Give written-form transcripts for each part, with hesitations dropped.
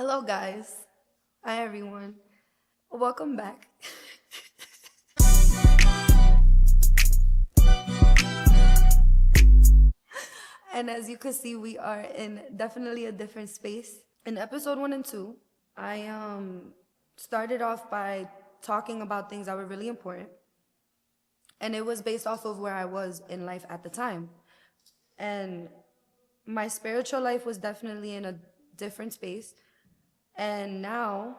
Hello, guys. Hi, everyone. Welcome back. And as you can see, we are in definitely a different space. In episode 1 and 2, I started off by talking about things that were really important, and it was based off of where I was in life at the time. And my spiritual life was definitely in a different space. And now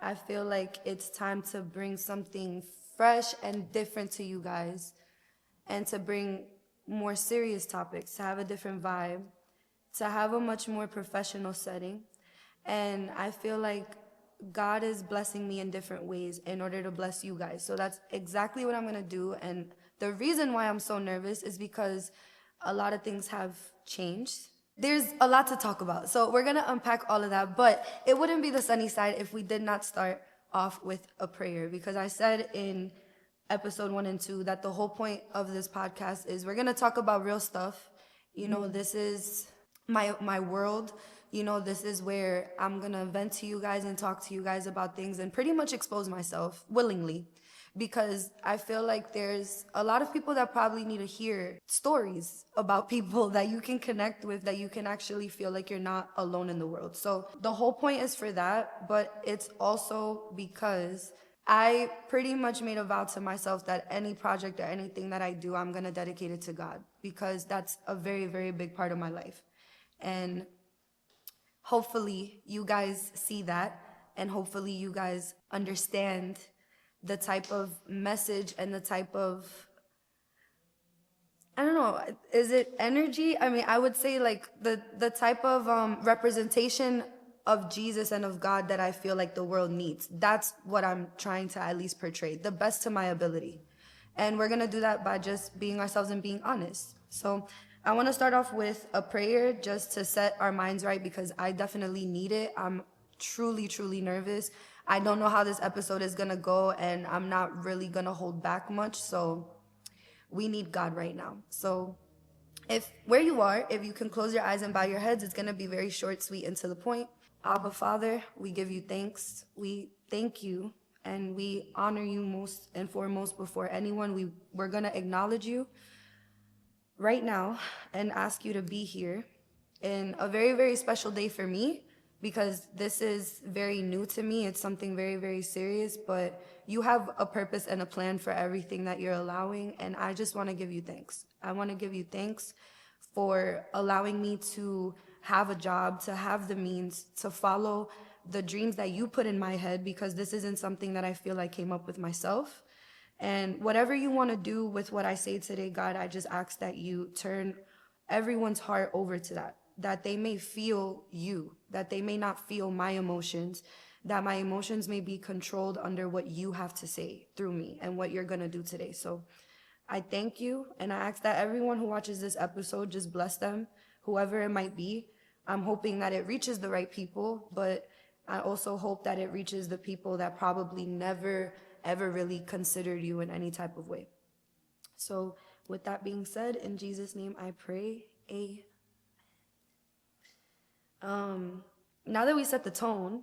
I feel like it's time to bring something fresh and different to you guys and to bring more serious topics, to have a different vibe, to have a much more professional setting. And I feel like God is blessing me in different ways in order to bless you guys. So that's exactly what I'm gonna do. And the reason why I'm so nervous is because a lot of things have changed. There's a lot to talk about. So we're gonna unpack all of that, but it wouldn't be the sunny side if we did not start off with a prayer, because I said in episode 1 and 2 that the whole point of this podcast is we're gonna talk about real stuff. This is my world. This is where I'm gonna vent to you guys and talk to you guys about things and pretty much expose myself willingly, because I feel like there's a lot of people that probably need to hear stories about people that you can connect with, that you can actually feel like you're not alone in the world. So the whole point is for that, but it's also because I pretty much made a vow to myself that any project or anything that I do, I'm gonna dedicate it to God, because that's a very, very big part of my life. And hopefully you guys see that, and hopefully you guys understand the type of message and the type of, I don't know, is it energy? I mean, I would say like the type of representation of Jesus and of God that I feel like the world needs. That's what I'm trying to at least portray, the best to my ability. And we're gonna do that by just being ourselves and being honest. So I wanna start off with a prayer just to set our minds right, because I definitely need it. I'm truly, truly nervous. I don't know how this episode is gonna go, and I'm not really gonna hold back much. So we need God right now. So if where you are, if you can close your eyes and bow your heads, it's gonna be very short, sweet, and to the point. Abba Father, we give you thanks. We thank you and we honor you most and foremost before anyone. We're gonna acknowledge you right now and ask you to be here in a very, very special day for me, because this is very new to me. It's something very, very serious, but you have a purpose and a plan for everything that you're allowing, and I just want to give you thanks. I want to give you thanks for allowing me to have a job, to have the means, to follow the dreams that you put in my head, because this isn't something that I feel I came up with myself. And whatever you want to do with what I say today, God, I just ask that you turn everyone's heart over to that they may feel you, that they may not feel my emotions, that my emotions may be controlled under what you have to say through me and what you're going to do today. So I thank you, and I ask that everyone who watches this episode, just bless them, whoever it might be. I'm hoping that it reaches the right people, but I also hope that it reaches the people that probably never, ever really considered you in any type of way. So with that being said, in Jesus' name I pray. Now that we set the tone,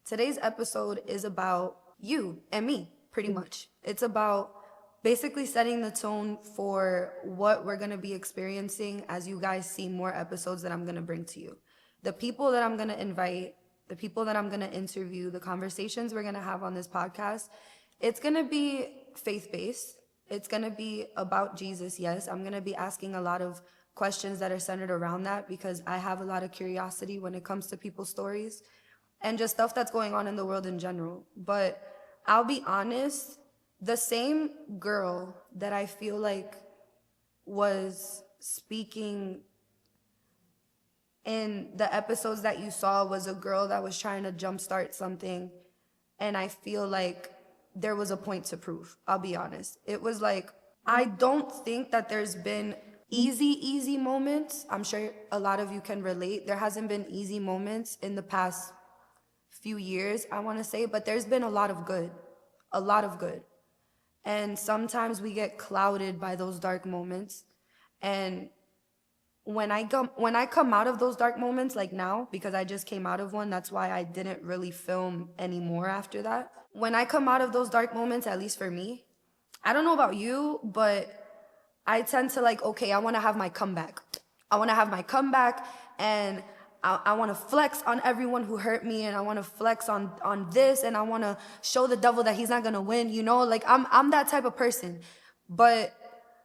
today's episode is about you and me, pretty much. It's about basically setting the tone for what we're gonna be experiencing as you guys see more episodes that I'm gonna bring to you. The people that I'm gonna invite, the people that I'm gonna interview, the conversations we're gonna have on this podcast, it's gonna be faith-based. It's gonna be about Jesus, yes. I'm gonna be asking a lot of questions that are centered around that, because I have a lot of curiosity when it comes to people's stories and just stuff that's going on in the world in general. But I'll be honest, the same girl that I feel like was speaking in the episodes that you saw was a girl that was trying to jumpstart something, and I feel like there was a point to prove. I'll be honest. It was like, I don't think that there's been easy moments. I'm sure a lot of you can relate. There hasn't been easy moments in the past few years, I want to say, but there's been a lot of good. A lot of good. And sometimes we get clouded by those dark moments. And when I come out of those dark moments, like now, because I just came out of one, that's why I didn't really film anymore after that. When I come out of those dark moments, at least for me, I don't know about you, but I tend to like, okay, I want to have my comeback. I want to have my comeback, and I want to flex on everyone who hurt me, and I want to flex on this, and I want to show the devil that he's not gonna win. Like I'm that type of person. But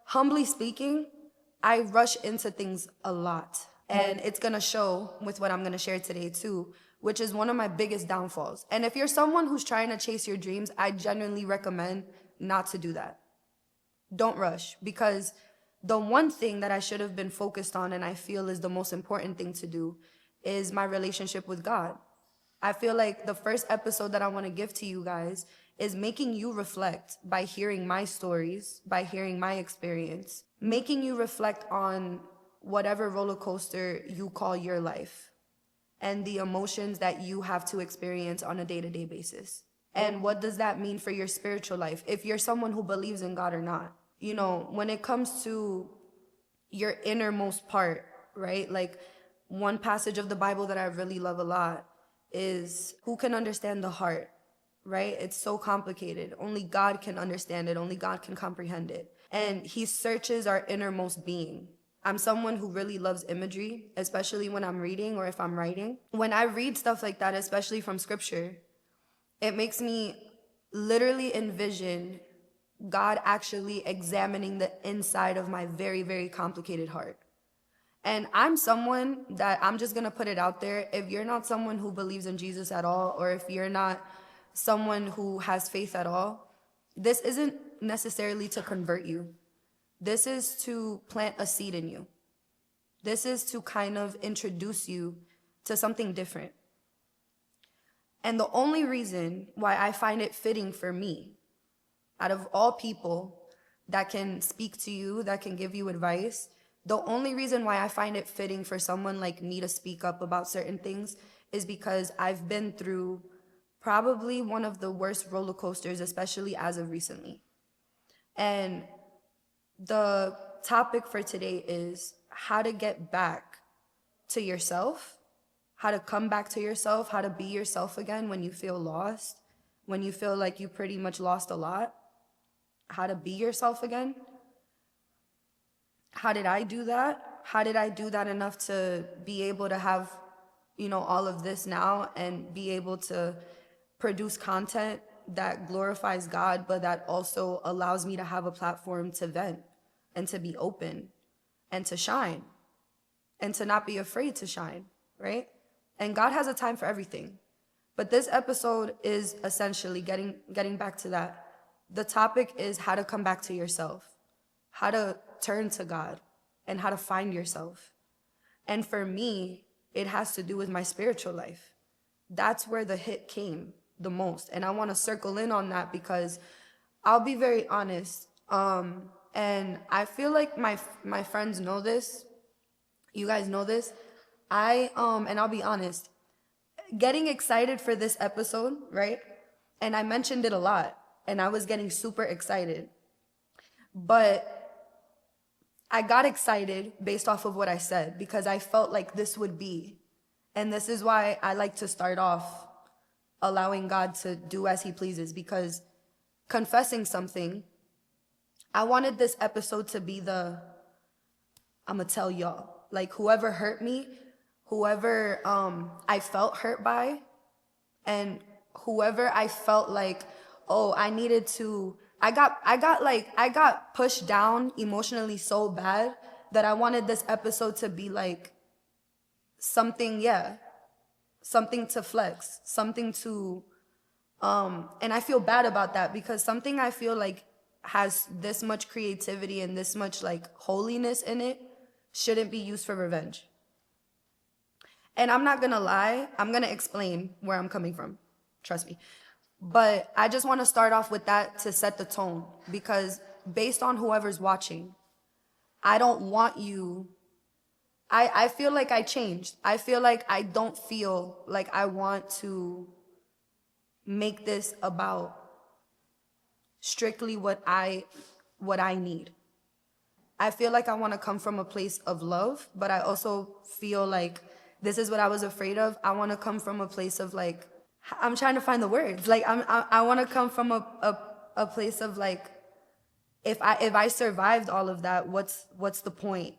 humbly speaking, I rush into things a lot, and it's gonna show with what I'm gonna share today too, which is one of my biggest downfalls. And if you're someone who's trying to chase your dreams, I genuinely recommend not to do that. Don't rush, because the one thing that I should have been focused on and I feel is the most important thing to do is my relationship with God. I feel like the first episode that I want to give to you guys is making you reflect by hearing my stories, by hearing my experience, making you reflect on whatever roller coaster you call your life and the emotions that you have to experience on a day-to-day basis. And what does that mean for your spiritual life, if you're someone who believes in God or not? When it comes to your innermost part, right? Like, one passage of the Bible that I really love a lot is, who can understand the heart, right? It's so complicated. Only God can understand it. Only God can comprehend it. And he searches our innermost being. I'm someone who really loves imagery, especially when I'm reading or if I'm writing. When I read stuff like that, especially from scripture, it makes me literally envision God actually examining the inside of my very, very complicated heart. And I'm someone that, I'm just gonna put it out there, if you're not someone who believes in Jesus at all, or if you're not someone who has faith at all, this isn't necessarily to convert you. This is to plant a seed in you. This is to kind of introduce you to something different. And the only reason why I find it fitting for me, out of all people that can speak to you, that can give you advice, the only reason why I find it fitting for someone like me to speak up about certain things is because I've been through probably one of the worst roller coasters, especially as of recently. And the topic for today is how to get back to yourself, how to come back to yourself, how to be yourself again when you feel lost, when you feel like you pretty much lost a lot, how to be yourself again. How did I do that? How did I do that enough to be able to have, all of this now and be able to produce content that glorifies God, but that also allows me to have a platform to vent and to be open and to shine and to not be afraid to shine, right? And God has a time for everything. But this episode is essentially getting back to that. The topic is how to come back to yourself, how to turn to God, and how to find yourself. And for me, it has to do with my spiritual life. That's where the hit came the most. And I want to circle in on that because I'll be very honest. And I feel like my friends know this. You guys know this. And I'll be honest, getting excited for this episode, right? And I mentioned it a lot, and I was getting super excited. But I got excited based off of what I said because I felt like this would be. And this is why I like to start off allowing God to do as he pleases, because confessing something, I wanted this episode to be I'ma tell y'all. Like, whoever hurt me, whoever I felt hurt by, and whoever I felt like, oh, I got pushed down emotionally so bad that I wanted this episode to be like something to flex, something to, and I feel bad about that because something I feel like has this much creativity and this much like holiness in it shouldn't be used for revenge. And I'm not gonna lie, I'm gonna explain where I'm coming from, trust me. But I just want to start off with that to set the tone, because based on whoever's watching, I don't want you, I feel like I changed. I feel like I don't feel like I want to make this about strictly what I need. I feel like I want to come from a place of love, but I also feel like this is what I was afraid of. I want to come from a place of like, I'm trying to find the words. Like I want to come from a place of like, if I survived all of that, what's the point?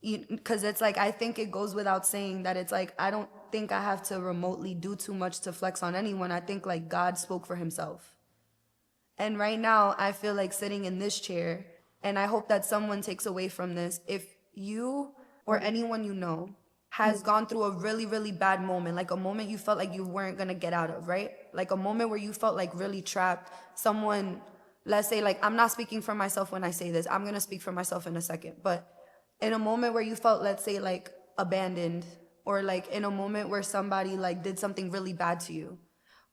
Because it's like, I think it goes without saying that it's like, I don't think I have to remotely do too much to flex on anyone. I think like God spoke for himself. And right now, I feel like sitting in this chair, and I hope that someone takes away from this. If you or anyone you know has gone through a really, really bad moment, like a moment you felt like you weren't gonna get out of, right? Like a moment where you felt like really trapped. Someone, let's say, like, I'm not speaking for myself when I say this. I'm gonna speak for myself in a second. But in a moment where you felt, let's say, like abandoned, or like in a moment where somebody like did something really bad to you,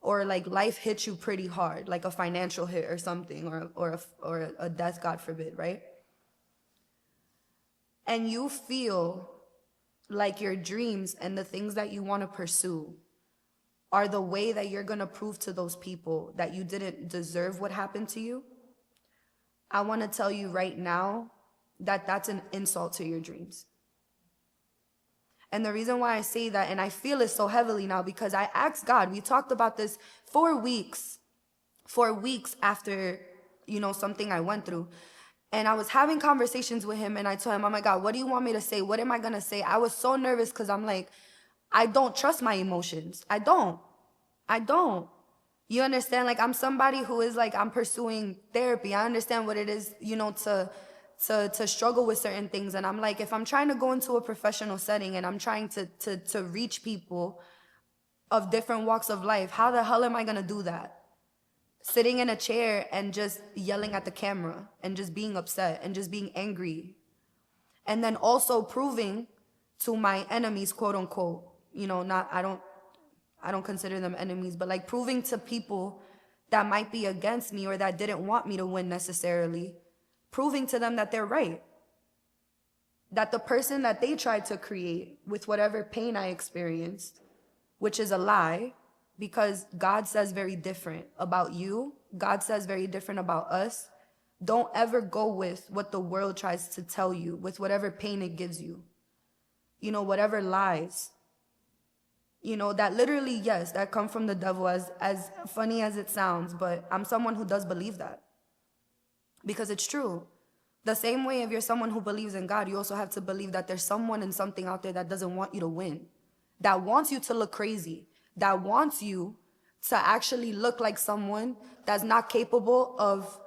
or like life hit you pretty hard, like a financial hit or something, or a death, God forbid, right? And you feel like your dreams and the things that you want to pursue are the way that you're going to prove to those people that you didn't deserve what happened to you. I want to tell you right now that that's an insult to your dreams. And the reason why I say that, and I feel it so heavily now, because I asked God, we talked about this for weeks after, something I went through. And I was having conversations with him, and I told him, oh my God, what do you want me to say? What am I going to say? I was so nervous because I'm like, I don't trust my emotions. I don't. You understand? Like, I'm somebody who is like, I'm pursuing therapy. I understand what it is, to struggle with certain things. And I'm like, if I'm trying to go into a professional setting and I'm trying to reach people of different walks of life, how the hell am I going to do that? Sitting in a chair and just yelling at the camera and just being upset and just being angry. And then also proving to my enemies, quote unquote, I don't consider them enemies, but like proving to people that might be against me or that didn't want me to win necessarily, proving to them that they're right. That the person that they tried to create with whatever pain I experienced, which is a lie, because God says very different about you. God says very different about us. Don't ever go with what the world tries to tell you, with whatever pain it gives you. Whatever lies. That literally, yes, that come from the devil, as funny as it sounds, but I'm someone who does believe that. Because it's true. The same way, if you're someone who believes in God, you also have to believe that there's someone and something out there that doesn't want you to win, that wants you to look crazy, that wants you to actually look like someone that's not capable of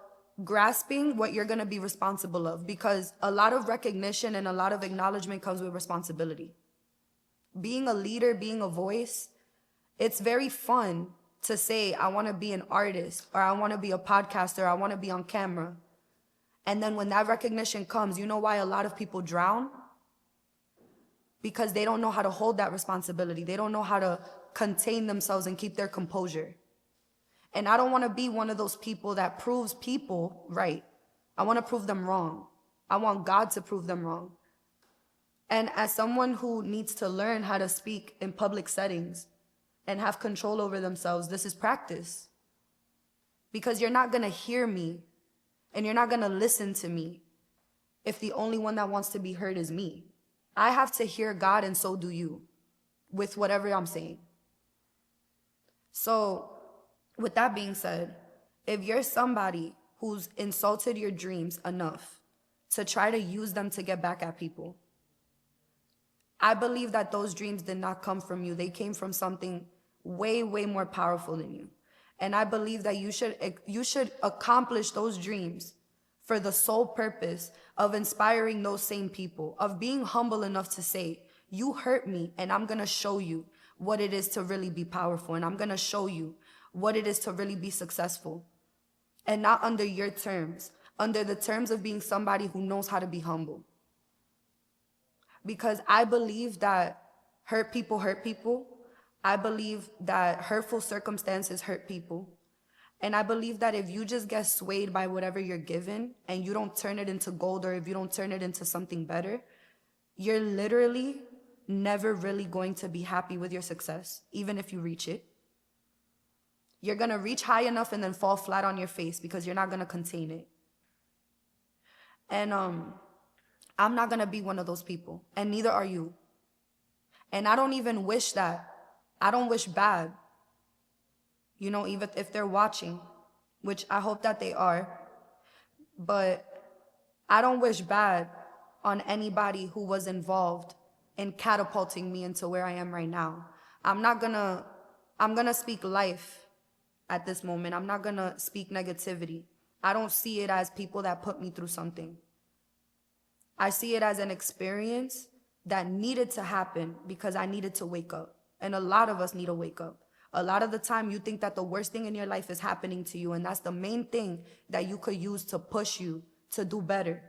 grasping what you're going to be responsible of. Because a lot of recognition and a lot of acknowledgement comes with responsibility. Being a leader, being a voice, it's very fun to say, I want to be an artist, or I want to be a podcaster, I want to be on camera. And then when that recognition comes, you know why a lot of people drown? Because they don't know how to hold that responsibility. They don't know how to contain themselves and keep their composure. And I don't want to be one of those people that proves people right. I want to prove them wrong. I want God to prove them wrong. And as someone who needs to learn how to speak in public settings and have control over themselves, this is practice. Because you're not going to hear me and you're not going to listen to me if the only one that wants to be heard is me. I have to hear God, and so do you, with whatever I'm saying. So, with that being said, if you're somebody who's insulted your dreams enough to try to use them to get back at people, I believe that those dreams did not come from you. They came from something way, way more powerful than you. And I believe that you should accomplish those dreams for the sole purpose of inspiring those same people, of being humble enough to say, you hurt me, and I'm going to show you what it is to really be powerful. And I'm going to show you what it is to really be successful. And not under your terms, under the terms of being somebody who knows how to be humble. Because I believe that hurt people hurt people. I believe that hurtful circumstances hurt people. And I believe that if you just get swayed by whatever you're given and you don't turn it into gold, or if you don't turn it into something better, you're literally never really going to be happy with your success, even if you reach it. You're going to reach high enough and then fall flat on your face because you're not going to contain it. And I'm not gonna be one of those people, and neither are you. And I don't even wish that. I don't wish bad. You know, even if they're watching, which I hope that they are, but I don't wish bad on anybody who was involved in catapulting me into where I am right now. I'm gonna speak life at this moment. I'm not gonna speak negativity. I don't see it as people that put me through something. I see it as an experience that needed to happen because I needed to wake up. And a lot of us need to wake up. A lot of the time you think that the worst thing in your life is happening to you, and that's the main thing that you could use to push you to do better.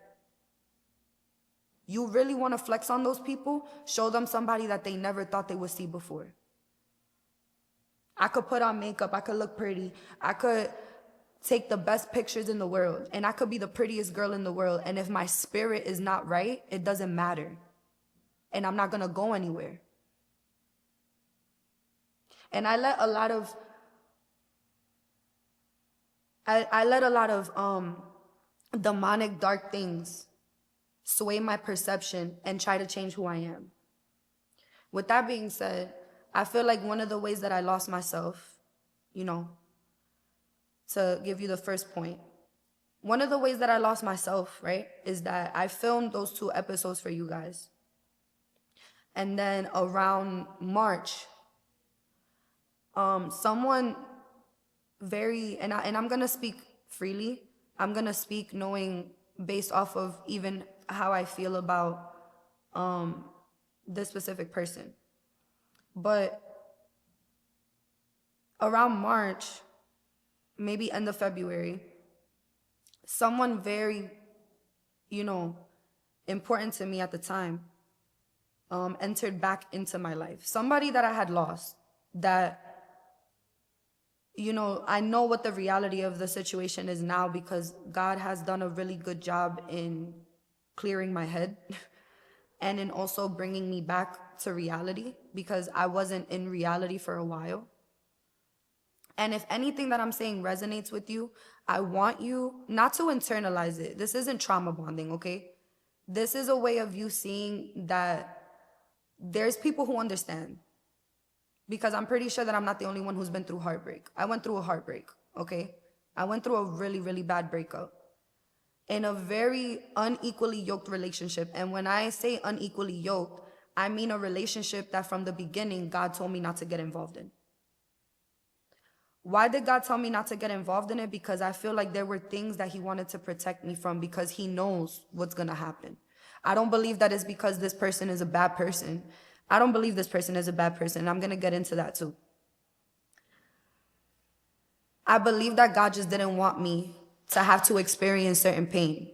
You really want to flex on those people? Show them somebody that they never thought they would see before. I could put on makeup, I could look pretty, I could take the best pictures in the world, and I could be the prettiest girl in the world, and if my spirit is not right, it doesn't matter. And I'm not gonna go anywhere. And I let a lot of demonic dark things sway my perception and try to change who I am. With that being said, I feel like one of the ways that I lost myself, you know, to give you the first point, one of the ways that I lost myself, right, is that I filmed those 2 episodes for you guys. And then around March, someone and I'm gonna speak freely. I'm gonna speak knowing based off of even how I feel about this specific person. But around March, maybe end of February, someone very, important to me at the time, entered back into my life. Somebody that I had lost, that, I know what the reality of the situation is now because God has done a really good job in clearing my head and in also bringing me back to reality because I wasn't in reality for a while. And if anything that I'm saying resonates with you, I want you not to internalize it. This isn't trauma bonding, okay? This is a way of you seeing that there's people who understand. Because I'm pretty sure that I'm not the only one who's been through heartbreak. I went through a heartbreak, okay? I went through a really, really bad breakup in a very unequally yoked relationship. And when I say unequally yoked, I mean a relationship that from the beginning, God told me not to get involved in. Why did God tell me not to get involved in it? Because I feel like there were things that he wanted to protect me from because he knows what's gonna happen. I don't believe that it's because this person is a bad person. I don't believe this person is a bad person. I'm gonna get into that too. I believe that God just didn't want me to have to experience certain pain.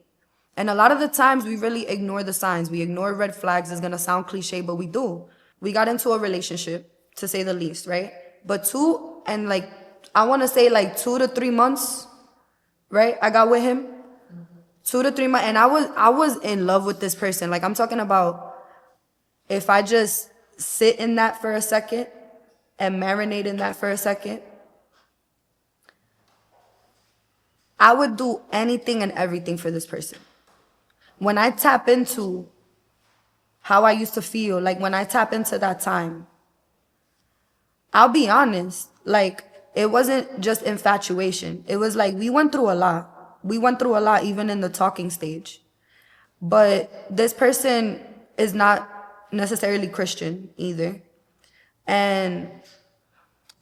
And a lot of the times we really ignore the signs. We ignore red flags. It's gonna sound cliche, but we do. We got into a relationship, to say the least, right? But I wanna say 2 to 3 months, right? I got with him. 2 to 3 months, and I was in love with this person. Like I'm talking about, if I just sit in that for a second and marinate in that for a second, I would do anything and everything for this person. When I tap into how I used to feel, like when I tap into that time, I'll be honest, it wasn't just infatuation. It was like we went through a lot. We went through a lot even in the talking stage. But this person is not necessarily Christian either. And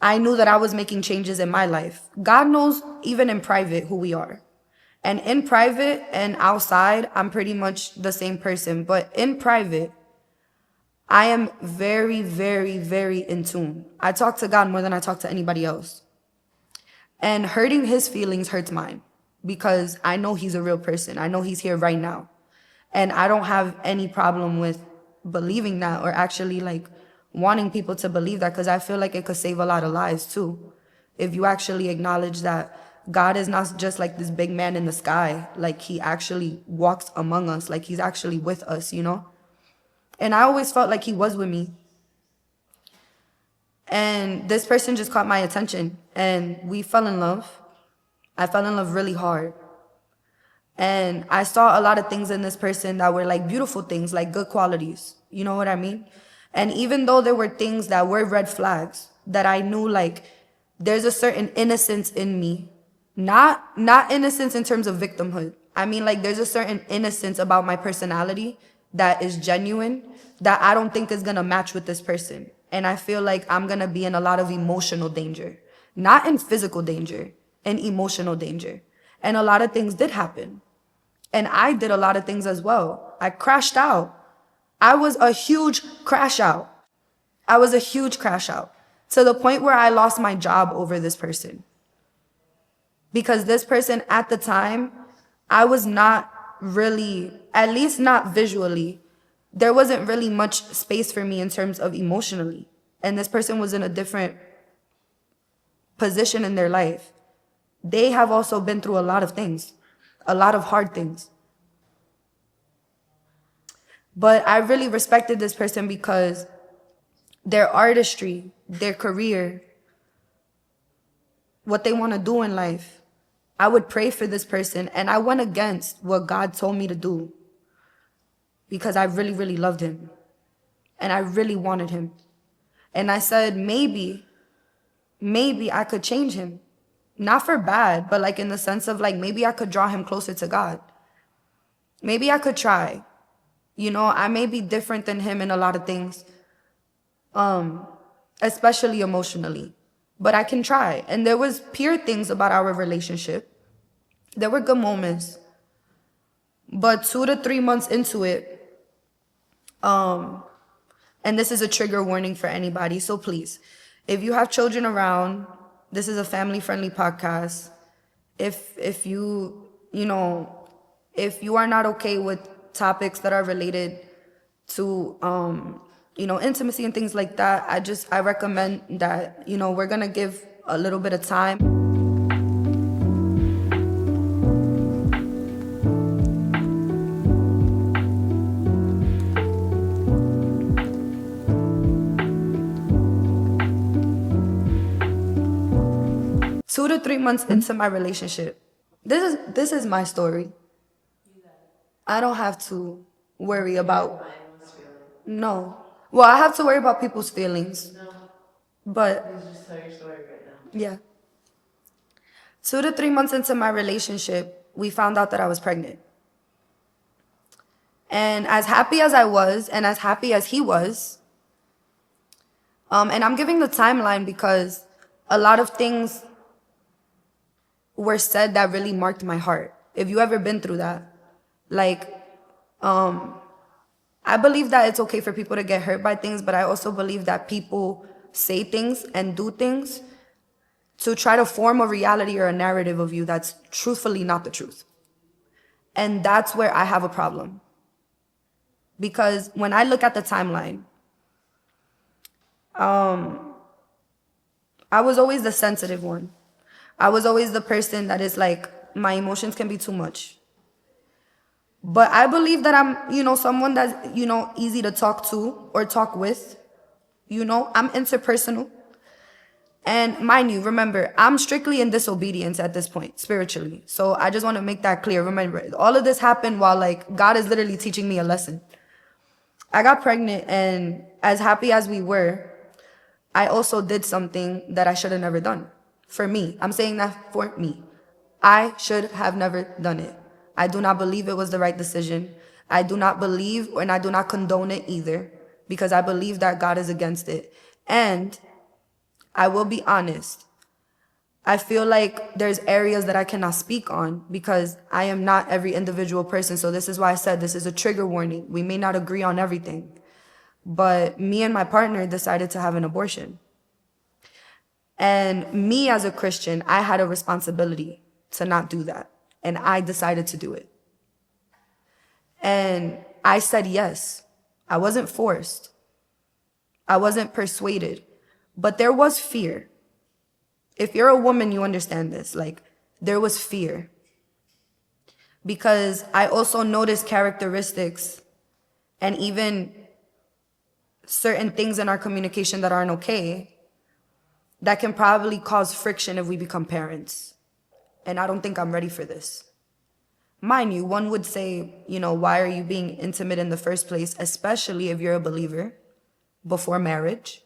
I knew that I was making changes in my life. God knows even in private who we are. And in private and outside, I'm pretty much the same person. But in private, I am very, very, very in tune. I talk to God more than I talk to anybody else. And hurting his feelings hurts mine because I know he's a real person. I know he's here right now. And I don't have any problem with believing that or actually wanting people to believe that because I feel like it could save a lot of lives too. If you actually acknowledge that God is not just like this big man in the sky, like he actually walks among us, like he's actually with us, And I always felt like he was with me. And this person just caught my attention and we fell in love. I fell in love really hard. And I saw a lot of things in this person that were like beautiful things, like good qualities. You know what I mean? And even though there were things that were red flags, that I knew like there's a certain innocence in me. Not innocence in terms of victimhood. I mean like there's a certain innocence about my personality that is genuine that I don't think is gonna match with this person. And I feel like I'm gonna be in a lot of emotional danger. Not in physical danger, in emotional danger. And a lot of things did happen. And I did a lot of things as well. I crashed out. I was a huge crash out. I was a huge crash out to the point where I lost my job over this person. Because this person at the time, I was not really, at least not visually, there wasn't really much space for me in terms of emotionally. And this person was in a different position in their life. They have also been through a lot of things, a lot of hard things. But I really respected this person because their artistry, their career, what they want to do in life. I would pray for this person, and I went against what God told me to do because I really, really loved him. And I really wanted him. And I said, maybe I could change him. Not for bad, but like in the sense of like, maybe I could draw him closer to God. Maybe I could try. You know, I may be different than him in a lot of things, especially emotionally, but I can try. And there was pure things about our relationship. There were good moments, but 2 to 3 months into it, and this is a trigger warning for anybody, so please, if you have children around, this is a family-friendly podcast. If you are not okay with topics that are related to, intimacy and things like that, I recommend that, we're gonna give a little bit of time. Two to 3 months into my relationship. This is my story. I don't have to worry about. No. Well, I have to worry about people's feelings. But Just tell your story right now. yeah. 2 to 3 months into my relationship, we found out that I was pregnant. And as happy as I was, and as happy as he was, and I'm giving the timeline because a lot of things were said that really marked my heart. If you ever been through that, like, I believe that it's okay for people to get hurt by things, but I also believe that people say things and do things to try to form a reality or a narrative of you that's truthfully not the truth. And that's where I have a problem. Because when I look at the timeline, I was always the sensitive one. I was always the person that is like, my emotions can be too much. But I believe that I'm, someone that's, easy to talk to or talk with. I'm interpersonal. And mind you, remember, I'm strictly in disobedience at this point, spiritually. So I just want to make that clear. Remember, all of this happened while like God is literally teaching me a lesson. I got pregnant, and as happy as we were, I also did something that I should have never done. For me, I'm saying that for me. I should have never done it. I do not believe it was the right decision. I do not believe, and I do not condone it either, because I believe that God is against it. And I will be honest, I feel like there's areas that I cannot speak on because I am not every individual person. So this is why I said this is a trigger warning. We may not agree on everything, but me and my partner decided to have an abortion. And me as a Christian, I had a responsibility to not do that. And I decided to do it. And I said yes. I wasn't forced. I wasn't persuaded. But there was fear. If you're a woman, you understand this. Like, there was fear. Because I also noticed characteristics and even certain things in our communication that aren't okay that can probably cause friction if we become parents. And I don't think I'm ready for this. Mind you, one would say, why are you being intimate in the first place, especially if you're a believer, before marriage?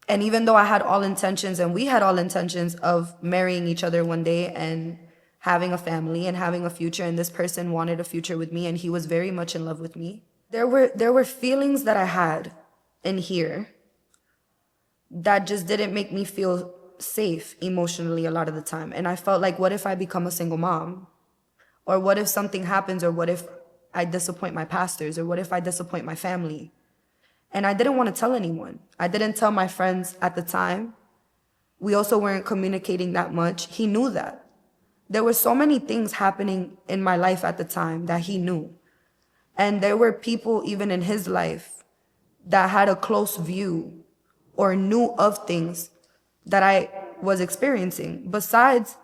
And even though I had all intentions and we had all intentions of marrying each other one day and having a family and having a future, and this person wanted a future with me and he was very much in love with me, there were feelings that I had in here that just didn't make me feel safe emotionally a lot of the time. And I felt like, what if I become a single mom? Or what if something happens? Or what if I disappoint my pastors? Or what if I disappoint my family? And I didn't want to tell anyone. I didn't tell my friends at the time. We also weren't communicating that much. He knew that. There were so many things happening in my life at the time that he knew. And there were people even in his life that had a close view or knew of things that I was experiencing besides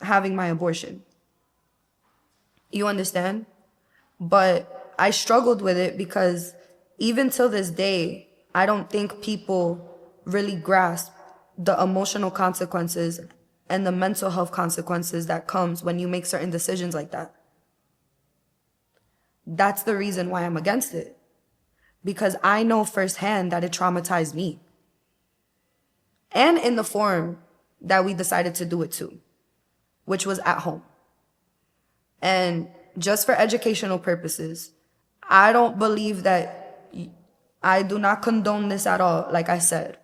having my abortion. You understand? But I struggled with it because even till this day, I don't think people really grasp the emotional consequences and the mental health consequences that comes when you make certain decisions like that. That's the reason why I'm against it. Because I know firsthand that it traumatized me. And in the form that we decided to do it to, which was at home. And just for educational purposes, I don't believe that, I do not condone this at all, like I said.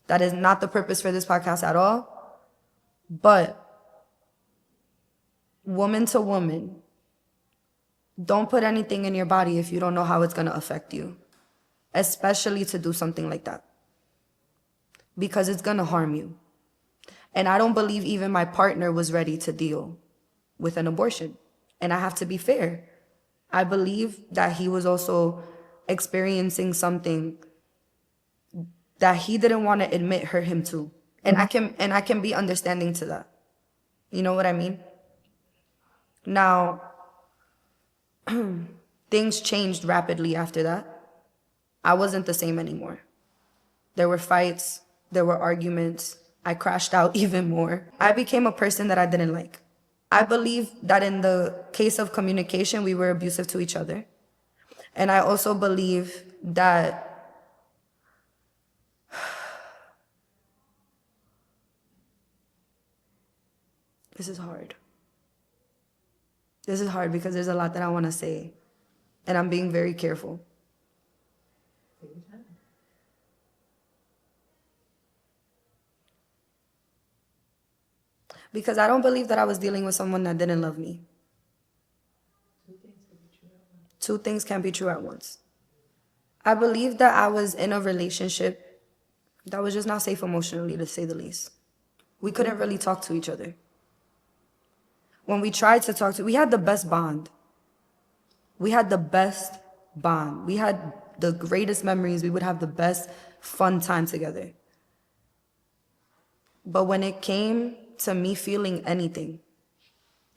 That is not the purpose for this podcast at all. But woman to woman, don't put anything in your body if you don't know how it's going to affect you, especially to do something like that, because it's going to harm you. And I don't believe even my partner was ready to deal with an abortion. And I have to be fair. I believe that he was also experiencing something that he didn't want to admit hurt him too. And I can be understanding to that. You know what I mean? Now, things changed rapidly after that. I wasn't the same anymore. There were fights, there were arguments. I crashed out even more. I became a person that I didn't like. I believe that in the case of communication, we were abusive to each other. And I also believe that this is hard. This is hard because there's a lot that I want to say, and I'm being very careful. Because I don't believe that I was dealing with someone that didn't love me. Two things can't be true at once. I believe that I was in a relationship that was just not safe emotionally, to say the least. We couldn't really talk to each other. When we tried to talk we had the best bond. We had the best bond. We had the greatest memories. We would have the best fun time together. But when it came to me feeling anything,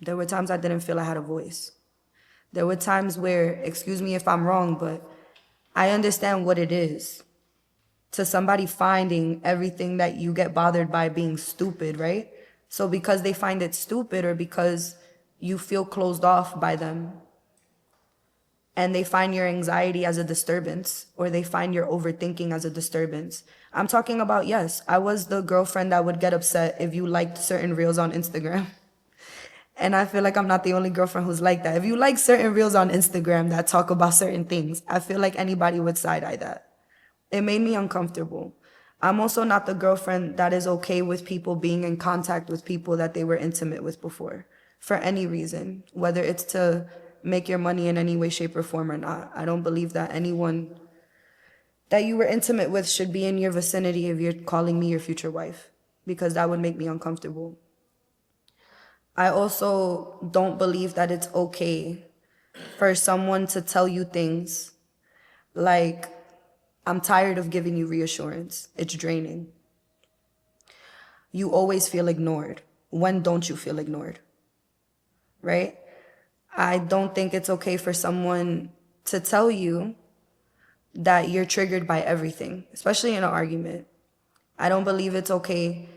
there were times I didn't feel I had a voice. There were times where, excuse me if I'm wrong, but I understand what it is to somebody finding everything that you get bothered by being stupid, right? So because they find it stupid, or because you feel closed off by them, and they find your anxiety as a disturbance, or they find your overthinking as a disturbance. I'm talking about, yes, I was the girlfriend that would get upset if you liked certain reels on Instagram. And I feel like I'm not the only girlfriend who's like that. If you like certain reels on Instagram that talk about certain things, I feel like anybody would side-eye that. It made me uncomfortable. I'm also not the girlfriend that is okay with people being in contact with people that they were intimate with before, for any reason, whether it's to make your money in any way, shape, or form or not. I don't believe that anyone that you were intimate with should be in your vicinity if you're calling me your future wife, because that would make me uncomfortable. I also don't believe that it's okay for someone to tell you things like, I'm tired of giving you reassurance. It's draining. You always feel ignored. When don't you feel ignored? Right? I don't think it's okay for someone to tell you that you're triggered by everything, especially in an argument. I don't believe it's okay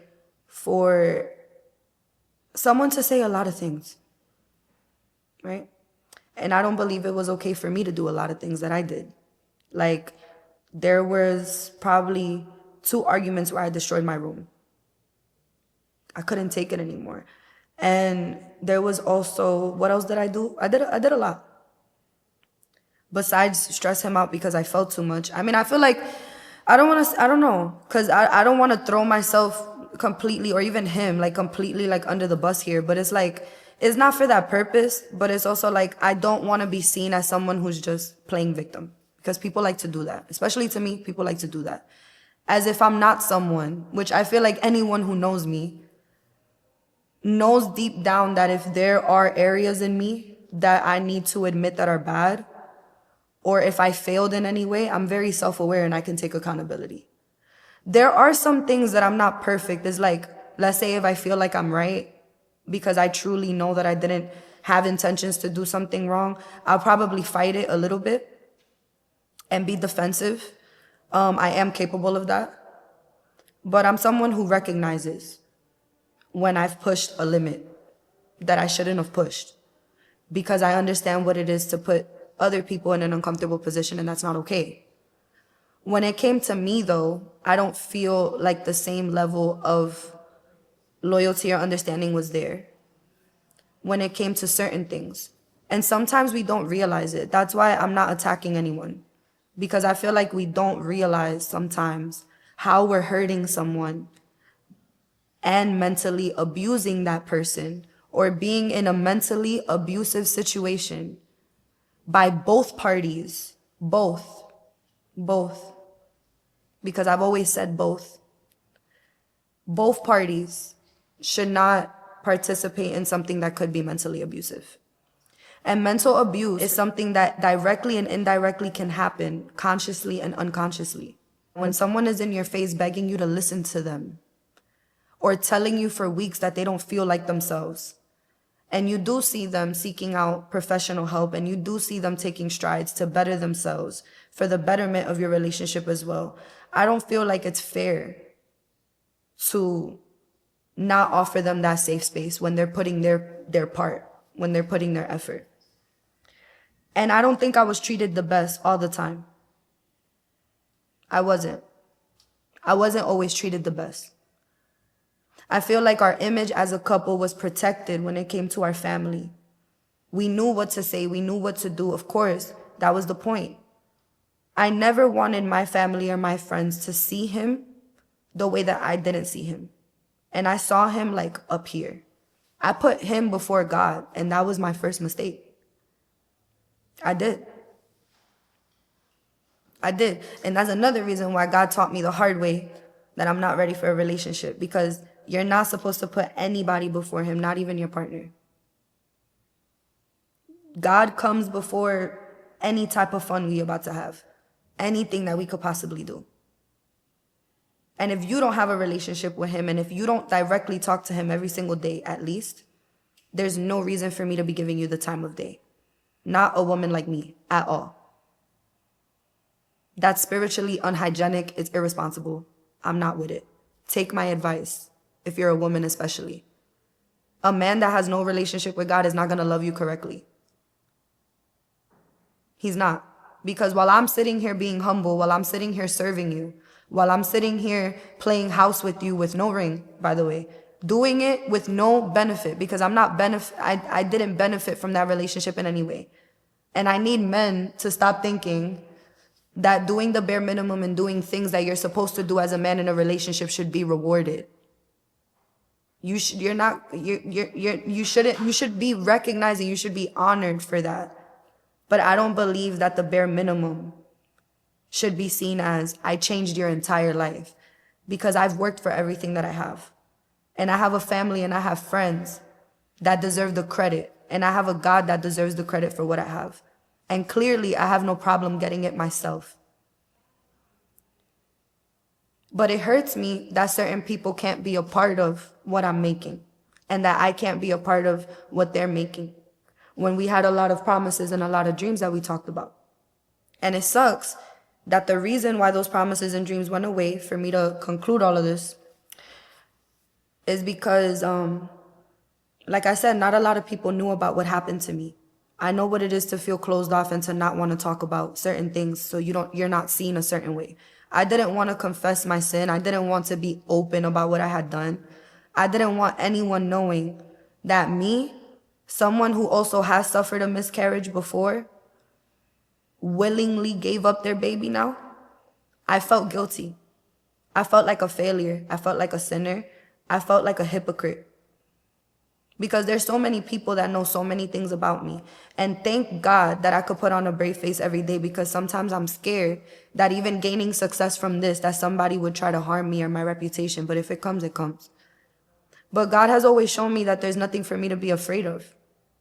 for someone to say a lot of things, right? And I don't believe it was okay for me to do a lot of things that I did. Like, there was probably 2 arguments where I destroyed my room. I couldn't take it anymore. And there was also, what else did I do? I did a lot. Besides stress him out because I felt too much. I mean, I feel like I don't know, because I don't want to throw myself completely, or even him, like completely like under the bus here. But it's like, it's not for that purpose, but it's also like, I don't want to be seen as someone who's just playing victim, because people like to do that. Especially to me, people like to do that. As if I'm not someone, which I feel like anyone who knows me knows deep down that if there are areas in me that I need to admit that are bad, or if I failed in any way, I'm very self-aware and I can take accountability. There are some things that I'm not perfect. It's like, let's say if I feel like I'm right, because I truly know that I didn't have intentions to do something wrong, I'll probably fight it a little bit and be defensive. I am capable of that. But I'm someone who recognizes when I've pushed a limit that I shouldn't have pushed, because I understand what it is to put other people in an uncomfortable position, and that's not okay. When it came to me, though, I don't feel like the same level of loyalty or understanding was there when it came to certain things. And sometimes we don't realize it. That's why I'm not attacking anyone, because I feel like we don't realize sometimes how we're hurting someone and mentally abusing that person, or being in a mentally abusive situation by both parties, both, because I've always said both. Both parties should not participate in something that could be mentally abusive. And mental abuse is something that directly and indirectly can happen consciously and unconsciously. When someone is in your face begging you to listen to them, or telling you for weeks that they don't feel like themselves, and you do see them seeking out professional help, and you do see them taking strides to better themselves for the betterment of your relationship as well, I don't feel like it's fair to not offer them that safe space when they're putting their part, when they're putting their effort. And I don't think I was treated the best all the time. I wasn't always treated the best. I feel like our image as a couple was protected when it came to our family. We knew what to say, we knew what to do. Of course, that was the point. I never wanted my family or my friends to see him the way that I didn't see him. And I saw him like up here. I put him before God, and that was my first mistake. I did. And that's another reason why God taught me the hard way that I'm not ready for a relationship, because you're not supposed to put anybody before him, not even your partner. God comes before any type of fun we're about to have, anything that we could possibly do. And if you don't have a relationship with him, and if you don't directly talk to him every single day at least, there's no reason for me to be giving you the time of day. Not a woman like me at all. That's spiritually unhygienic. It's irresponsible. I'm not with it. Take my advice, if you're a woman especially. A man that has no relationship with God is not going to love you correctly. He's not. Because while I'm sitting here being humble, while I'm sitting here serving you, while I'm sitting here playing house with you with no ring, by the way, doing it with no benefit, because I didn't benefit from that relationship in any way. And I need men to stop thinking that doing the bare minimum and doing things that you're supposed to do as a man in a relationship should be rewarded. You should be recognizing, you should be honored for that. But I don't believe that the bare minimum should be seen as, I changed your entire life, because I've worked for everything that I have. And I have a family and I have friends that deserve the credit. And I have a God that deserves the credit for what I have. And clearly, I have no problem getting it myself. But it hurts me that certain people can't be a part of what I'm making, and that I can't be a part of what they're making, when we had a lot of promises and a lot of dreams that we talked about. And it sucks that the reason why those promises and dreams went away, for me to conclude all of this, is because Like I said, not a lot of people knew about what happened to me. I know what it is to feel closed off and to not want to talk about certain things so you're not seen a certain way. I didn't want to confess my sin. I didn't want to be open about what I had done. I didn't want anyone knowing that me, someone who also has suffered a miscarriage before, willingly gave up their baby now. I felt guilty. I felt like a failure. I felt like a sinner. I felt like a hypocrite. Because there's so many people that know so many things about me. And thank God that I could put on a brave face every day, because sometimes I'm scared that even gaining success from this, that somebody would try to harm me or my reputation. But if it comes, it comes. But God has always shown me that there's nothing for me to be afraid of,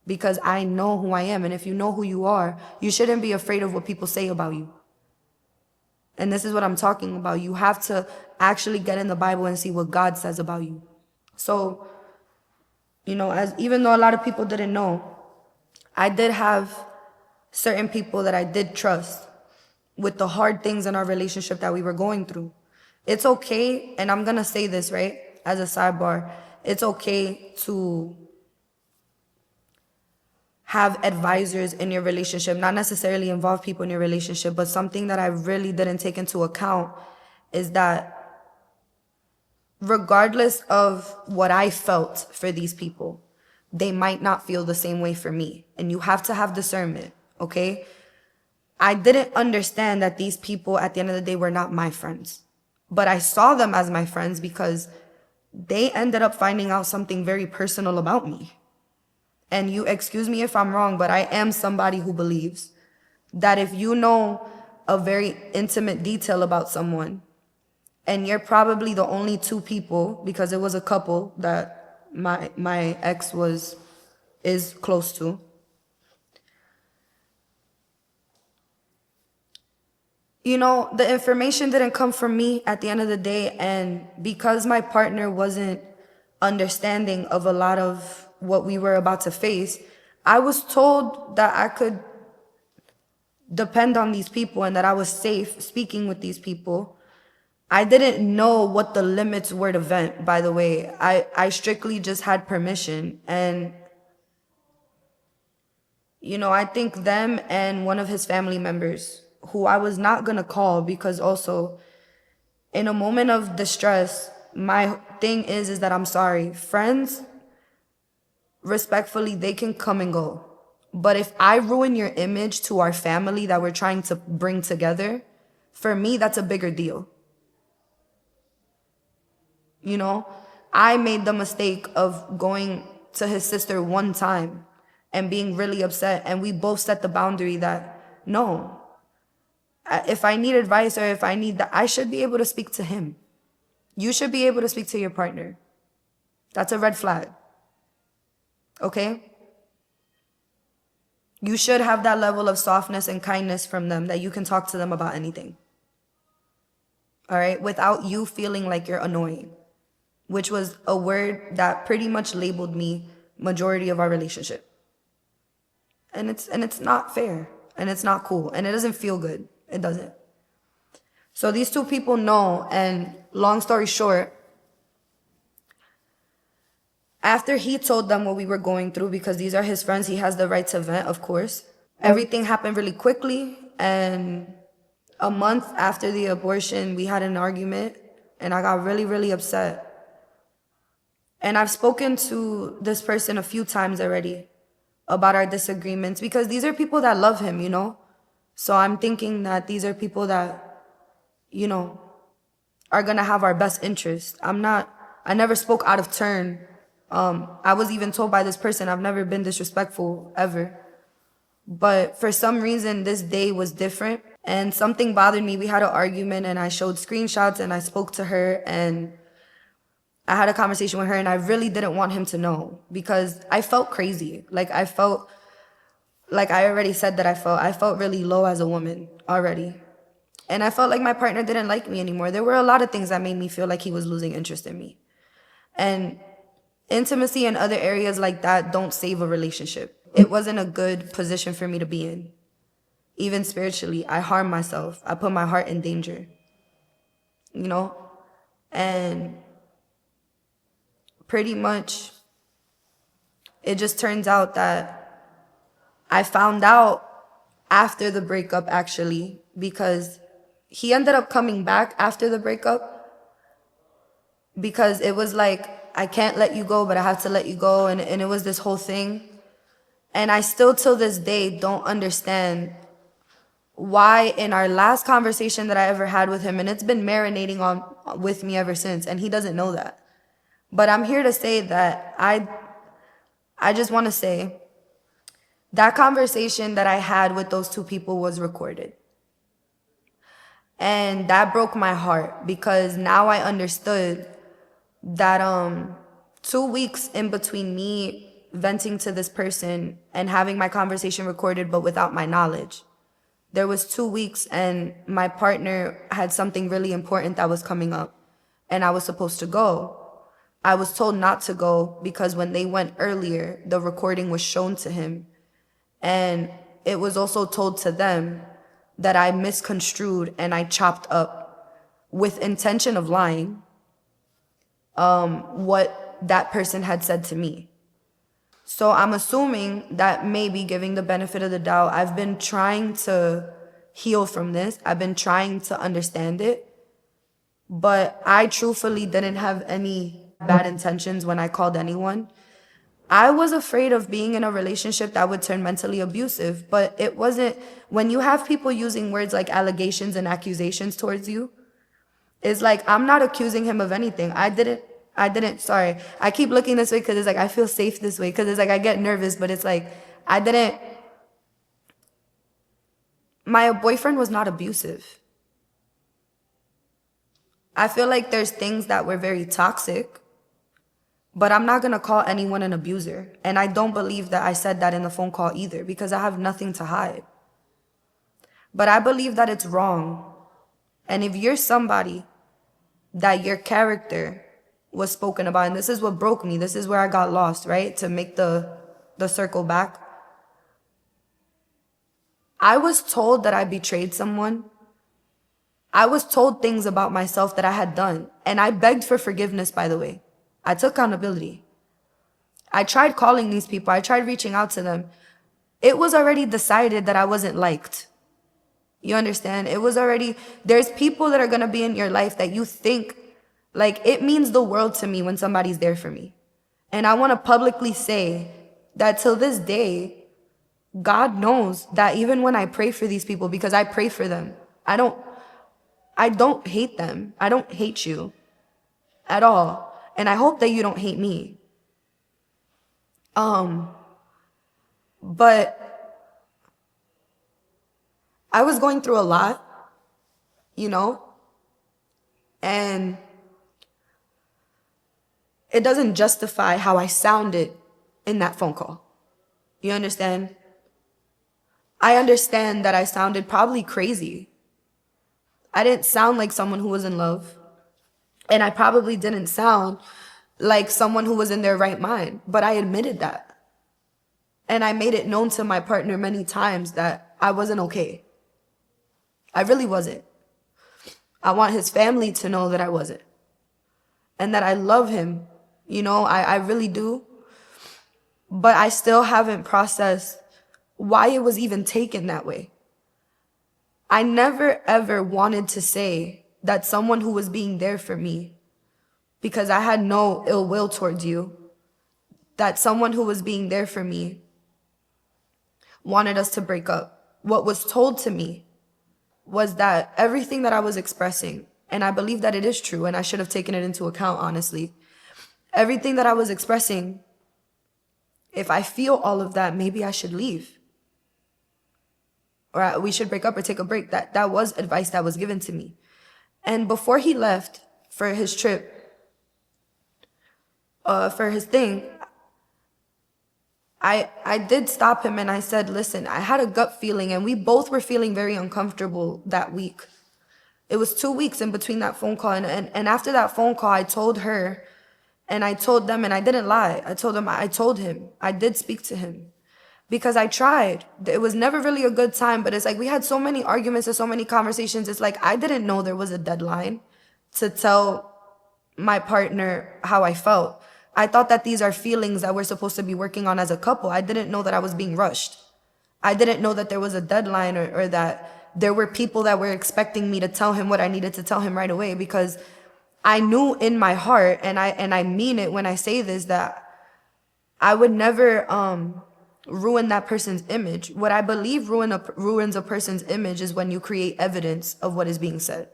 because I know who I am. And if you know who you are, you shouldn't be afraid of what people say about you. And this is what I'm talking about. You have to actually get in the Bible and see what God says about you. So, as even though a lot of people didn't know, I did have certain people that I did trust with the hard things in our relationship that we were going through. It's okay, and I'm gonna say this, right, as a sidebar, it's okay to have advisors in your relationship, not necessarily involve people in your relationship, but something that I really didn't take into account is that regardless of what I felt for these people, they might not feel the same way for me. And you have to have discernment, okay? I didn't understand that these people at the end of the day were not my friends. But I saw them as my friends because they ended up finding out something very personal about me. And you excuse me if I'm wrong, but I am somebody who believes that if you know a very intimate detail about someone, and you're probably the only two people, because it was a couple that my ex is close to. The information didn't come from me at the end of the day, and because my partner wasn't understanding of a lot of what we were about to face, I was told that I could depend on these people and that I was safe speaking with these people. I didn't know what the limits were to vent, by the way. I strictly just had permission. And, I think them and one of his family members, who I was not going to call, because also in a moment of distress, my thing is that I'm sorry. Friends, respectfully, they can come and go. But if I ruin your image to our family that we're trying to bring together, for me, that's a bigger deal. I made the mistake of going to his sister one time and being really upset. And we both set the boundary that, no, if I need advice or if I need that, I should be able to speak to him. You should be able to speak to your partner. That's a red flag. Okay? You should have that level of softness and kindness from them that you can talk to them about anything. All right? Without you feeling like you're annoying, which was a word that pretty much labeled me majority of our relationship. And it's not fair, and it's not cool, and it doesn't feel good. It doesn't. So these two people know, and long story short, after he told them what we were going through, because these are his friends, he has the right to vent, of course. Everything happened really quickly, and a month after the abortion, we had an argument, and I got really, really upset. And I've spoken to this person a few times already about our disagreements, because these are people that love him, So I'm thinking that these are people that, are gonna have our best interest. I never spoke out of turn. I was even told by this person, I've never been disrespectful ever. But for some reason, this day was different and something bothered me. We had an argument and I showed screenshots and I spoke to her and I had a conversation with her, and I really didn't want him to know because I felt crazy. I felt like I already said that I felt really low as a woman already. And I felt like my partner didn't like me anymore. There were a lot of things that made me feel like he was losing interest in me. And intimacy and other areas like that don't save a relationship. It wasn't a good position for me to be in. Even spiritually, I harmed myself. I put my heart in danger. And pretty much It just turns out that I found out after the breakup, actually, because he ended up coming back after the breakup because it was like, I can't let you go, but I have to let you go. And it was this whole thing. And I still, till this day, don't understand why in our last conversation that I ever had with him, and it's been marinating on with me ever since, and he doesn't know that. But I'm here to say that I just want to say that conversation that I had with those two people was recorded. And that broke my heart because now I understood that 2 weeks in between me venting to this person and having my conversation recorded but without my knowledge, there was 2 weeks and my partner had something really important that was coming up and I was supposed to go. I was told not to go because when they went earlier, the recording was shown to him. And it was also told to them that I misconstrued and I chopped up with intention of lying what that person had said to me. So I'm assuming that maybe, giving the benefit of the doubt, I've been trying to heal from this. I've been trying to understand it. But I truthfully didn't have any bad intentions when I called anyone. I was afraid of being in a relationship that would turn mentally abusive, but it wasn't. When you have people using words like allegations and accusations towards you, it's like, I'm not accusing him of anything. I didn't, sorry. I keep looking this way because it's like, I feel safe this way because it's like, I get nervous, but it's like, my boyfriend was not abusive. I feel like there's things that were very toxic, but I'm not going to call anyone an abuser. And I don't believe that I said that in the phone call either because I have nothing to hide. But I believe that it's wrong. And if you're somebody that your character was spoken about, and this is what broke me, this is where I got lost, right? To make the circle back. I was told that I betrayed someone. I was told things about myself that I had done. And I begged for forgiveness, by the way. I took accountability. I tried calling these people. I tried reaching out to them. It was already decided that I wasn't liked. You understand? It was already, there's people that are going to be in your life that you think, like, it means the world to me when somebody's there for me. And I want to publicly say that till this day, God knows that even when I pray for these people, because I pray for them, I don't hate them. I don't hate you at all. And I hope that you don't hate me. But I was going through a lot, you know, and it doesn't justify how I sounded in that phone call. You understand? I understand that I sounded probably crazy. I didn't sound like someone who was in love. And I probably didn't sound like someone who was in their right mind, but I admitted that. And I made it known to my partner many times that I wasn't okay. I really wasn't. I want his family to know that I wasn't. And that I love him. You know, I really do. But I still haven't processed why it was even taken that way. I never ever wanted to say that someone who was being there for me, because I had no ill will towards you, that someone who was being there for me wanted us to break up. What was told to me was that everything that I was expressing, and I believe that it is true, and I should have taken it into account, honestly. Everything that I was expressing, if I feel all of that, maybe I should leave. Or we should break up or take a break. That was advice that was given to me. And before he left for his trip, for his thing, I did stop him and I said, listen, I had a gut feeling and we both were feeling very uncomfortable that week. It was 2 weeks in between that phone call. And after that phone call, I told her and I told them, and I didn't lie. I told him, I did speak to him. Because I tried. It was never really a good time, but it's like we had so many arguments and so many conversations. It's like I didn't know there was a deadline to tell my partner how I felt. I thought that these are feelings that we're supposed to be working on as a couple. I didn't know that I was being rushed. I didn't know that there was a deadline or that there were people that were expecting me to tell him what I needed to tell him right away, because I knew in my heart, and I mean it when I say this, that I would never ruin that person's image. What I believe ruins a person's image is when you create evidence of what is being said.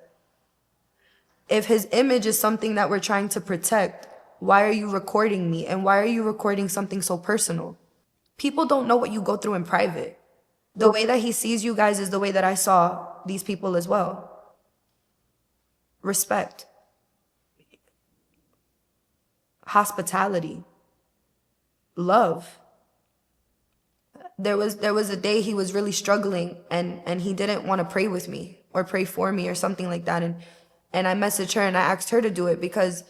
If his image is something that we're trying to protect, why are you recording me? And why are you recording something so personal? People don't know what you go through in private. The way that he sees you guys is the way that I saw these people as well. Respect. Hospitality. Love. There was a day he was really struggling and he didn't want to pray with me or pray for me or something like that. And I messaged her and I asked her to do it because,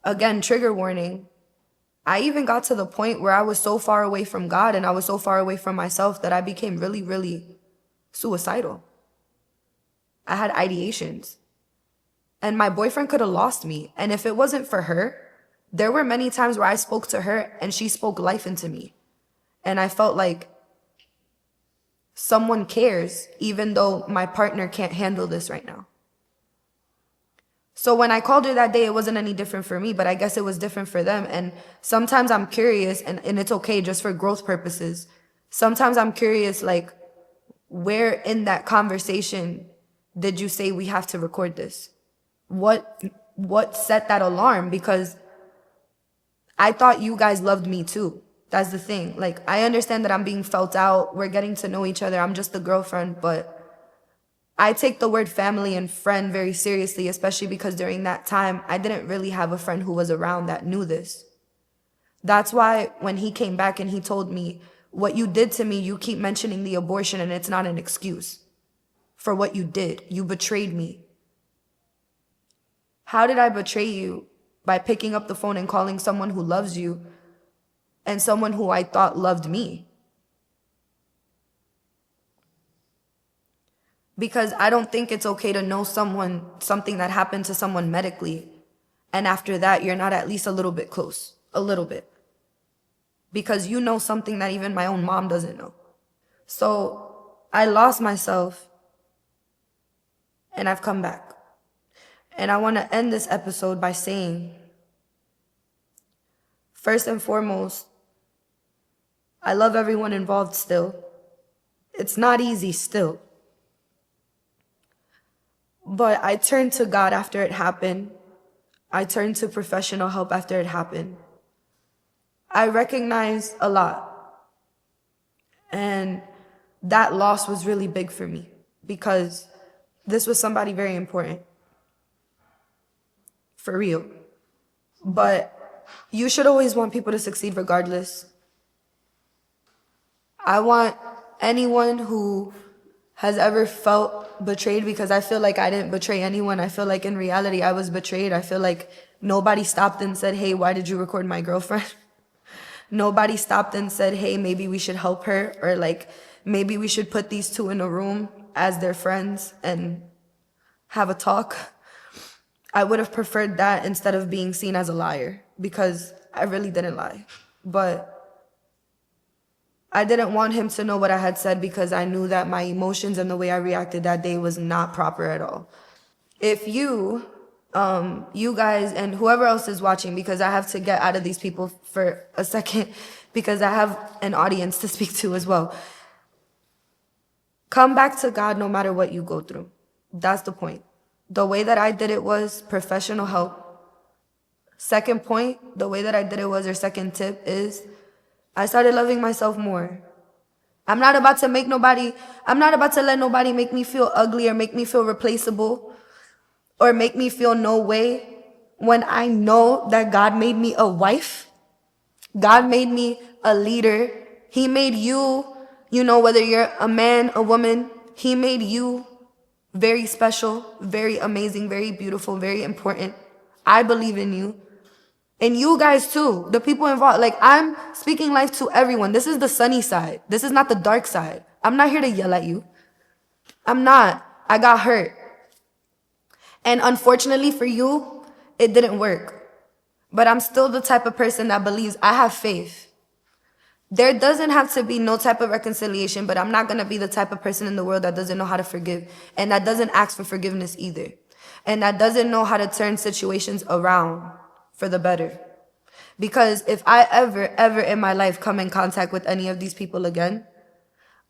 again, trigger warning, I even got to the point where I was so far away from God and I was so far away from myself that I became really, really suicidal. I had ideations. And my boyfriend could have lost me. And if it wasn't for her, there were many times where I spoke to her and she spoke life into me. And I felt like someone cares, even though my partner can't handle this right now. So when I called her that day, it wasn't any different for me, but I guess it was different for them. And sometimes I'm curious, and it's okay just for growth purposes. Sometimes I'm curious, like, where in that conversation did you say we have to record this? What set that alarm? Because I thought you guys loved me too. That's the thing. Like, I understand that I'm being felt out. We're getting to know each other. I'm just the girlfriend, but I take the word family and friend very seriously, especially because during that time, I didn't really have a friend who was around that knew this. That's why when he came back and he told me, what you did to me, you keep mentioning the abortion and it's not an excuse for what you did. You betrayed me. How did I betray you? By picking up the phone and calling someone who loves you and someone who I thought loved me. Because I don't think it's okay to know something that happened to someone medically, and after that, you're not at least a little bit close. A little bit. Because you know something that even my own mom doesn't know. So I lost myself, and I've come back. And I want to end this episode by saying, first and foremost, I love everyone involved still. It's not easy still. But I turned to God after it happened. I turned to professional help after it happened. I recognized a lot. And that loss was really big for me because this was somebody very important. For real. But you should always want people to succeed regardless. I want anyone who has ever felt betrayed, because I feel like I didn't betray anyone. I feel like in reality I was betrayed. I feel like nobody stopped and said, hey, why did you record my girlfriend? Nobody stopped and said, hey, maybe we should help her, or like maybe we should put these two in a room as their friends and have a talk. I would have preferred that instead of being seen as a liar, because I really didn't lie. But I didn't want him to know what I had said because I knew that my emotions and the way I reacted that day was not proper at all. If you guys and whoever else is watching, because I have to get out of these people for a second because I have an audience to speak to as well. Come back to God no matter what you go through. That's the point. The way that I did it was professional help. Second point, the way that I did it was, or second tip is, I started loving myself more. I'm not about to let nobody make me feel ugly or make me feel replaceable or make me feel no way when I know that God made me a wife. God made me a leader. He made you, whether you're a man, a woman, he made you very special, very amazing, very beautiful, very important. I believe in you. And you guys too, the people involved. Like, I'm speaking life to everyone. This is the sunny side. This is not the dark side. I'm not here to yell at you. I'm not. I got hurt. And unfortunately for you, it didn't work. But I'm still the type of person that believes I have faith. There doesn't have to be no type of reconciliation, but I'm not going to be the type of person in the world that doesn't know how to forgive and that doesn't ask for forgiveness either. And that doesn't know how to turn situations around for the better. Because if I ever in my life come in contact with any of these people again,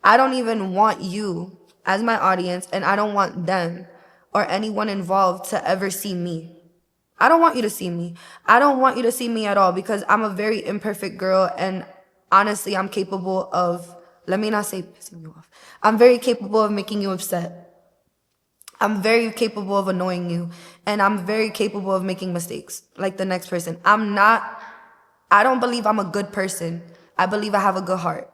I don't even want you as my audience, and I don't want them or anyone involved to ever see me. I don't want you to see me. I don't want you to see me at all because I'm a very imperfect girl, and honestly, I'm capable of, let me not say pissing you off. I'm very capable of making you upset. I'm very capable of annoying you, and I'm very capable of making mistakes like the next person. I don't believe I'm a good person. I believe I have a good heart.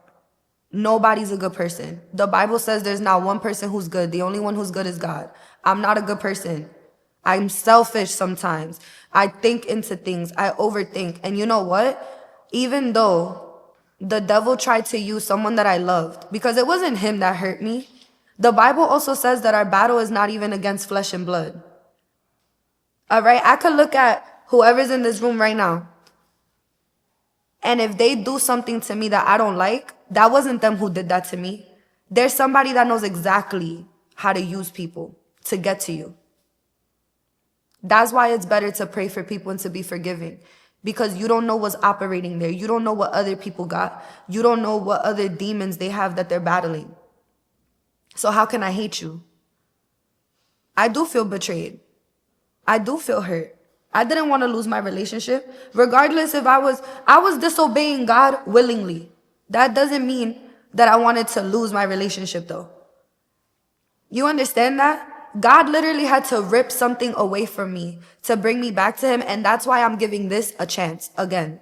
Nobody's a good person. The Bible says there's not one person who's good. The only one who's good is God. I'm not a good person. I'm selfish sometimes. I think into things. I overthink. And you know what? Even though the devil tried to use someone that I loved, because it wasn't him that hurt me, the Bible also says that our battle is not even against flesh and blood. All right? I could look at whoever's in this room right now, and if they do something to me that I don't like, that wasn't them who did that to me. There's somebody that knows exactly how to use people to get to you. That's why it's better to pray for people and to be forgiving, because you don't know what's operating there. You don't know what other people got. You don't know what other demons they have that they're battling. So how can I hate you? I do feel betrayed. I do feel hurt. I didn't want to lose my relationship. Regardless if I was disobeying God willingly. That doesn't mean that I wanted to lose my relationship though. You understand that? God literally had to rip something away from me to bring me back to him, and that's why I'm giving this a chance again.